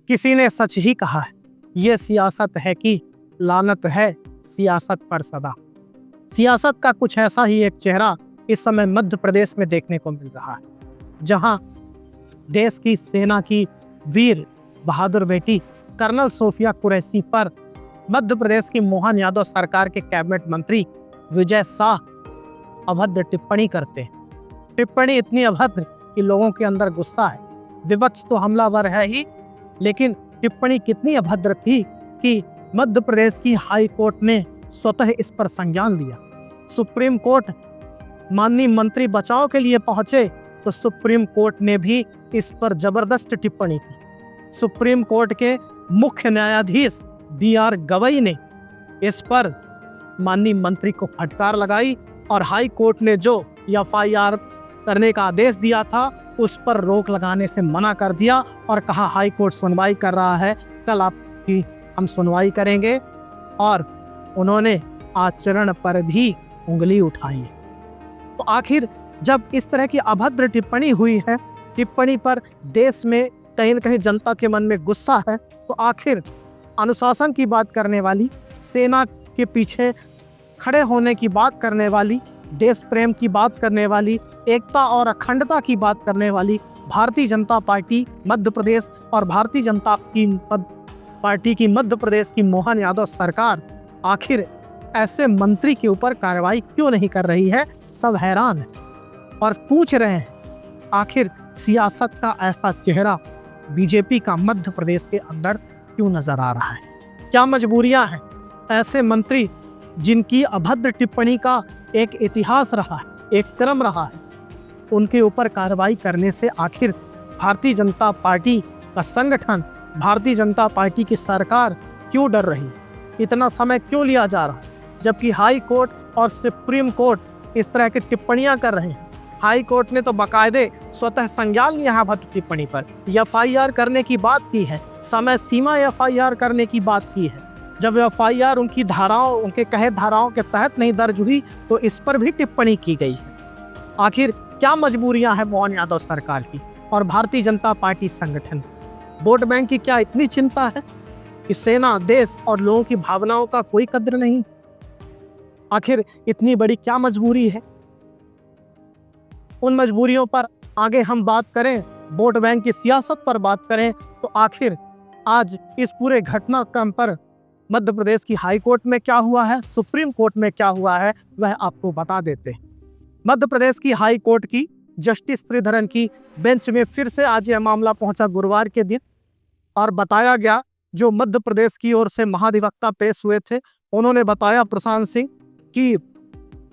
किसी ने सच ही कहा है, ये सियासत है कि लानत है सियासत पर सदा। सियासत का कुछ ऐसा ही एक चेहरा इस समय मध्य प्रदेश में देखने को मिल रहा है, जहां देश की सेना की वीर बहादुर बेटी कर्नल सोफिया कुरैशी पर मध्य प्रदेश की मोहन यादव सरकार के कैबिनेट मंत्री विजय शाह अभद्र टिप्पणी करते हैं। टिप्पणी इतनी अभद्र कि लोगों के अंदर गुस्सा है। विपक्ष तो हमलावर है ही, लेकिन टिप्पणी कितनी अभद्र थी कि मध्य प्रदेश की हाई कोर्ट ने स्वतः इस पर संज्ञान लिया। सुप्रीम कोर्ट माननीय मंत्री बचाव के लिए पहुंचे तो सुप्रीम कोर्ट ने भी इस पर जबरदस्त टिप्पणी की। सुप्रीम कोर्ट के मुख्य न्यायाधीश BR गवई ने इस पर माननीय मंत्री को फटकार लगाई और हाई कोर्ट ने जो FIR करने का आदेश दिया था उस पर रोक लगाने से मना कर दिया और कहा हाई कोर्ट सुनवाई कर रहा है, कल आपकी हम सुनवाई करेंगे। और उन्होंने आचरण पर भी उंगली उठाई। तो आखिर जब इस तरह की अभद्र टिप्पणी हुई है, टिप्पणी पर देश में कहीं न कहीं जनता के मन में गुस्सा है, तो आखिर अनुशासन की बात करने वाली, सेना के पीछे खड़े होने की बात करने वाली, देश प्रेम की बात करने वाली, एकता और अखंडता की बात करने वाली भारतीय जनता पार्टी मध्य प्रदेश और भारतीय जनता पार्टी की मध्य प्रदेश की मोहन यादव सरकार आखिर ऐसे मंत्री के ऊपर कार्रवाई क्यों नहीं कर रही है। सब हैरान है और पूछ रहे हैं आखिर सियासत का ऐसा चेहरा बीजेपी का मध्य प्रदेश के अंदर क्यों नजर आ रहा है। क्या मजबूरियां हैं ऐसे मंत्री जिनकी अभद्र टिप्पणी का एक इतिहास रहा है, एक क्रम रहा है, उनके ऊपर कार्रवाई करने से आखिर भारतीय जनता पार्टी का संगठन, भारतीय जनता पार्टी की सरकार क्यों डर रही है, इतना समय क्यों लिया जा रहा है, जबकि हाई कोर्ट और सुप्रीम कोर्ट इस तरह की टिप्पणियां कर रहे हैं। हाई कोर्ट ने तो बाकायदे स्वतः संज्ञान लिया है अभद्र टिप्पणी पर, FIR करने की बात की है, समय सीमा FIR करने की बात की है। जब FIR उनकी धाराओं, उनके कहे धाराओं के तहत नहीं दर्ज हुई तो इस पर भी टिप्पणी की गई है। आखिर क्या मजबूरियां हैं मोहन यादव सरकार की और भारतीय जनता पार्टी संगठन, वोट बैंक की क्या इतनी चिंता है कि सेना, देश और लोगों की भावनाओं का कोई कद्र नहीं। आखिर इतनी बड़ी क्या मजबूरी है। उन मजबूरियों पर आगे हम बात करें, वोट बैंक की सियासत पर बात करें, तो आखिर आज इस पूरे घटनाक्रम पर मध्य प्रदेश की हाई कोर्ट में क्या हुआ है, सुप्रीम कोर्ट में क्या हुआ है, वह आपको बता देते हैं। मध्य प्रदेश की हाई कोर्ट की जस्टिस श्रीधरन की बेंच में फिर से आज यह मामला पहुंचा गुरुवार के दिन और बताया गया, जो मध्य प्रदेश की ओर से महाधिवक्ता पेश हुए थे उन्होंने बताया, प्रशांत सिंह, कि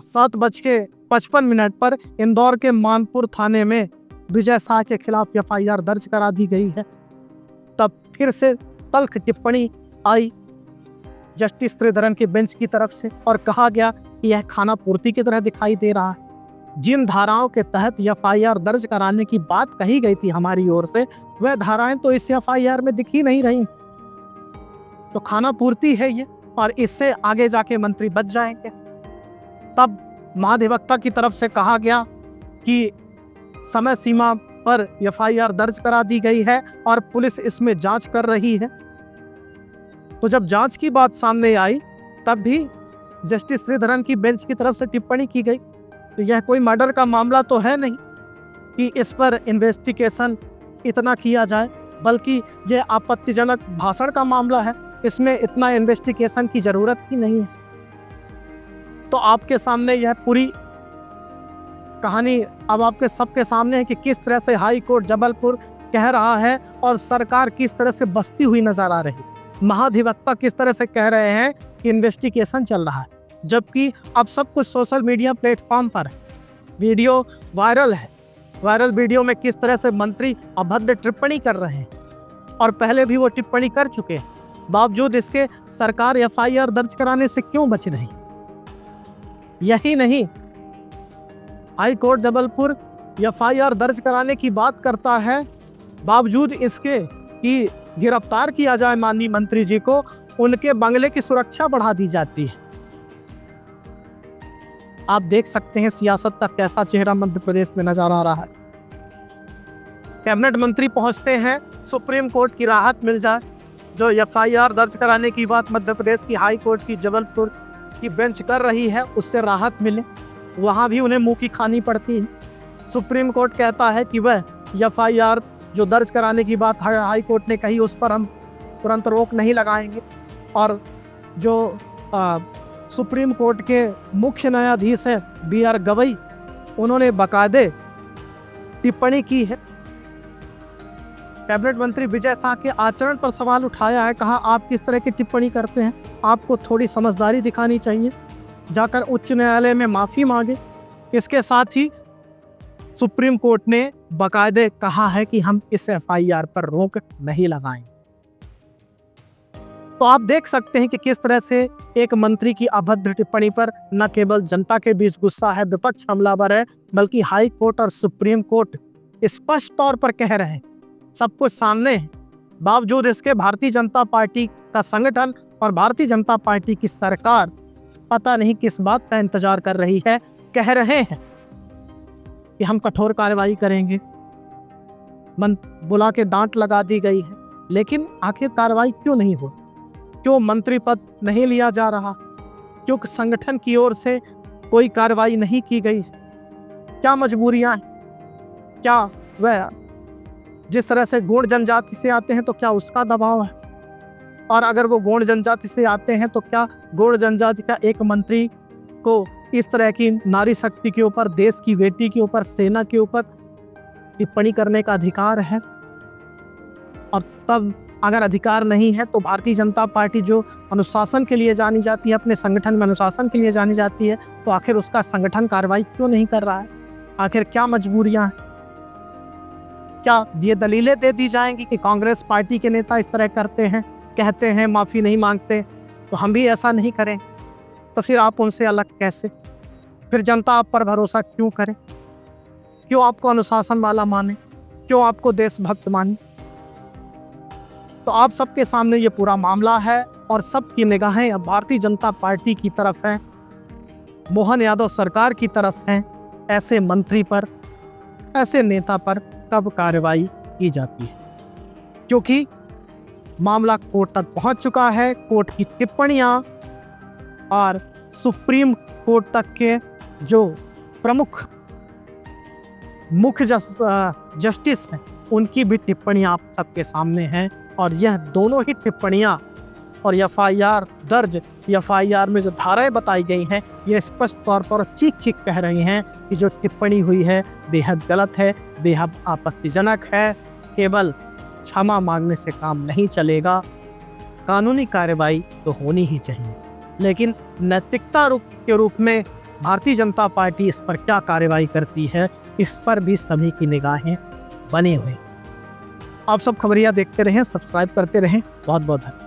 7:55 पर इंदौर के मानपुर थाने में विजय शाह के खिलाफ FIR दर्ज करा दी गई है। तब फिर से तल्ख टिप्पणी आई जस्टिस श्रीधरन के बेंच की तरफ से और कहा गया कि यह खाना पूर्ति की तरह दिखाई दे रहा है। जिन धाराओं के तहत FIR दर्ज कराने की बात कही गई थी हमारी ओर से, वह धाराएं तो इस FIR में दिख ही नहीं रही। तो खाना पूर्ति है ये, और इससे आगे जाके मंत्री बच जाएंगे। तब महाधिवक्ता की तरफ से कहा गया कि समय सीमा पर FIR दर्ज करा दी गई है और पुलिस इसमें जांच कर रही है। तो जब जांच की बात सामने आई तब भी जस्टिस श्रीधरन की बेंच की तरफ से टिप्पणी की गई, तो यह कोई मर्डर का मामला तो है नहीं कि इस पर इन्वेस्टिगेशन इतना किया जाए, बल्कि यह आपत्तिजनक भाषण का मामला है, इसमें इतना इन्वेस्टिगेशन की जरूरत ही नहीं है। तो आपके सामने यह पूरी कहानी अब आपके सबके सामने है कि किस तरह से हाई कोर्ट जबलपुर कह रहा है और सरकार किस तरह से बसती हुई नजर आ रही। महाधिवक्ता किस तरह से कह रहे हैं कि इन्वेस्टिगेशन चल रहा है, जबकि अब सब कुछ सोशल मीडिया प्लेटफॉर्म पर है, वीडियो वायरल है। वायरल वीडियो में किस तरह से मंत्री अभद्र टिप्पणी कर रहे हैं और पहले भी वो टिप्पणी कर चुके हैं, बावजूद इसके सरकार FIR दर्ज कराने से क्यों बच रही। यही नहीं, हाई कोर्ट जबलपुर FIR दर्ज कराने की बात करता है, बावजूद इसके कि गिरफ्तार किया जाए माननीय मंत्री जी को, उनके बंगले की सुरक्षा बढ़ा दी जाती है। आप देख सकते हैं सियासत का कैसा चेहरा मध्य प्रदेश में नजर आ रहा है। कैबिनेट मंत्री पहुंचते हैं, सुप्रीम कोर्ट की राहत मिल जाए। जो एफआईआर दर्ज कराने की बात मध्य प्रदेश की हाई कोर्ट की जबलपुर की बेंच कर रही है, उससे राहत मिले, वहाँ भी उन्हें मुंह की खानी पड़ती है। सुप्रीम कोर्ट कहता है कि वह एफआईआर जो दर्ज कराने की बात हाई कोर्ट ने कही उस पर हम तुरंत रोक नहीं लगाएंगे। और जो सुप्रीम कोर्ट के मुख्य न्यायाधीश हैं BR गवई, उन्होंने बाकायदे टिप्पणी की है। कैबिनेट मंत्री विजय शाह के आचरण पर सवाल उठाया है, कहा आप किस तरह की टिप्पणी करते हैं, आपको थोड़ी समझदारी दिखानी चाहिए, जाकर उच्च न्यायालय में माफ़ी मांगे। इसके साथ ही सुप्रीम कोर्ट ने बाकायदे कहा है कि हम इस एफआईआर पर रोक नहीं लगाएंगे। तो आप देख सकते हैं कि किस तरह से एक मंत्री की अभद्र टिप्पणी पर न केवल जनता के बीच गुस्सा है, विपक्ष हमलावर है, बल्कि हाई कोर्ट और सुप्रीम कोर्ट स्पष्ट तौर पर कह रहे हैं, सब कुछ सामने है। बावजूद इसके भारतीय जनता पार्टी का संगठन और भारतीय जनता पार्टी की सरकार पता नहीं किस बात का इंतजार कर रही है। कह रहे हैं कि हम कठोर कार्रवाई करेंगे, बुला के डांट लगा दी गई है, लेकिन आखिर कार्रवाई क्यों नहीं हो? क्यों मंत्री पद नहीं लिया जा रहा? क्यों संगठन की ओर से कोई कार्रवाई नहीं की गई? क्या मजबूरियां हैं? क्या वह जिस तरह से गोंड जनजाति से आते हैं तो क्या उसका दबाव है? और अगर वो गोंड जनजाति से आते हैं तो क्या गोंड जनजाति का एक मंत्री को इस तरह की नारी शक्ति के ऊपर, देश की बेटी के ऊपर, सेना के ऊपर टिप्पणी करने का अधिकार है? और तब अगर अधिकार नहीं है तो भारतीय जनता पार्टी जो अनुशासन के लिए जानी जाती है, अपने संगठन में अनुशासन के लिए जानी जाती है, तो आखिर उसका संगठन कार्रवाई क्यों नहीं कर रहा है? आखिर क्या मजबूरियां हैं? क्या ये दलीलें दे दी जाएंगी कि कांग्रेस पार्टी के नेता इस तरह करते हैं, कहते हैं, माफ़ी नहीं मांगते, तो हम भी ऐसा नहीं करें? तो फिर आप उनसे अलग कैसे? फिर जनता आप पर भरोसा क्यों करे? क्यों आपको अनुशासन वाला माने? क्यों आपको देशभक्त माने? तो आप सबके सामने ये पूरा मामला है और सबकी निगाहें अब भारतीय जनता पार्टी की तरफ हैं, मोहन यादव सरकार की तरफ हैं। ऐसे मंत्री पर, ऐसे नेता पर कब कार्रवाई की जाती है? क्योंकि मामला कोर्ट तक पहुंच चुका है। कोर्ट की टिप्पणियां और सुप्रीम कोर्ट तक के जो प्रमुख मुख्य जस्टिस हैं, उनकी भी टिप्पणियां आप सबके सामने हैं। और यह दोनों ही टिप्पणियां और एफआईआर दर्ज, एफआईआर में जो धाराएं बताई गई हैं, ये स्पष्ट तौर पर चीख कह रही हैं कि जो टिप्पणी हुई है बेहद गलत है, बेहद आपत्तिजनक है। केवल क्षमा मांगने से काम नहीं चलेगा, कानूनी कार्रवाई तो होनी ही चाहिए। लेकिन नैतिकता के रूप में भारतीय जनता पार्टी इस पर क्या कार्रवाई करती है, इस पर भी सभी की निगाहें बनी हुई। आप सब खबरिया देखते रहें, सब्सक्राइब करते रहें। बहुत बहुत धन्यवाद।